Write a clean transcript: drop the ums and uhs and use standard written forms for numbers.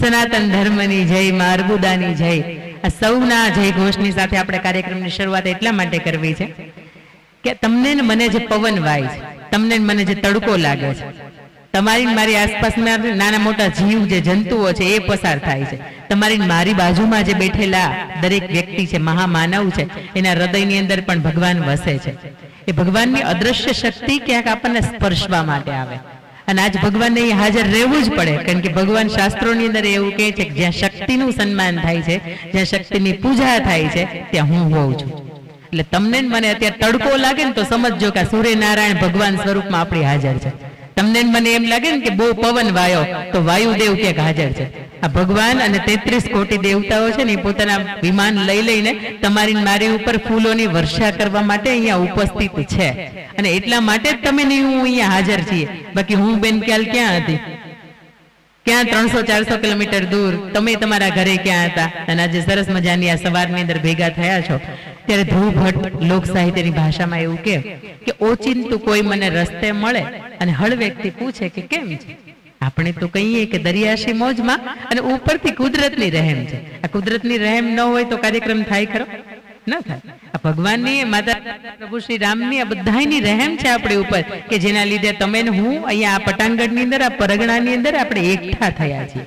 સનાતન ધર્મની જય, માં અર્બુદાની જય. આ સૌના જય ઘોષની સાથે આપણે કાર્યક્રમની શરૂઆત એટલા માટે કરવી છે કે તમને ને મને જે પવન વાય છે, તમને ને મને જે તડકો લાગે છે, તમારી મારી આસપાસના નાના મોટા જીવ જે જંતુઓ છે એ પસાર થાય છે, તમારી મારી બાજુમાં જે બેઠેલા દરેક વ્યક્તિ છે, મહામાનવ છે, એના હૃદયની અંદર પણ ભગવાન વસે છે. એ ભગવાનની અદ્રશ્ય શક્તિ ક્યાંક આપણને સ્પર્શવા માટે આવે અને આજ ભગવાનને અહીં હાજર રહેવું જ પડે, કારણ કે ભગવાન શાસ્ત્રોની અંદર એવું કહે છે કે જ્યાં શક્તિનું સન્માન થાય છે, જ્યાં શક્તિની પૂજા થાય છે, ત્યાં હું હોઉં છું. એટલે તમને મને અત્યારે તડકો લાગે ને તો સમજજો કે સૂર્યનારાયણ ભગવાન સ્વરૂપમાં આપણી હાજર છે. તમને મને એમ લાગે ને કે બહુ પવન વાયો તો વાયુદેવ ક્યાંક હાજર છે. આ ભગવાન અને 33 કોટી દેવતાઓ છે ને એ પોતાના વિમાન લઈ લઈને તમારી મારી ઉપર ફૂલોની વર્ષા કરવા માટે અહીંયા ઉપસ્થિત છે. અને એટલા માટે જ તમે નહીં હું અહીંયા હાજર છીએ. બાકી હું બેન ક્યાં હતી, ક્યાં 300-400 કિલોમીટર દૂર, તમે તમારા ઘરે ક્યાં હતા. અને આજે સરસ મજાની આ સવારની અંદર ભેગા થયા છો ત્યારે ધ્રુવ ભટ્ટ લોક સાહિત્યની ભાષામાં એવું કે ઓચિંતું કોઈ મને રસ્તે મળે અને હળવેકથી પૂછે કે કેમ છે. આપણે તો કહીએ કે દરિયાશી મોજમાં અને ઉપરથી કુદરતની રહેમ છે. આ કુદરતની રહેમ ન હોય તો કાર્યક્રમ થાય ખરો? ન થાય. આ ભગવાનની, માતા પ્રભુ શ્રી રામની, આ બધાની રહેમ છે આપણી ઉપર કે જેના લીધે તમે હું અહીંયા આ પટાંગણની અંદર, આ પરગણાની અંદર આપણે એકઠા થયા છીએ.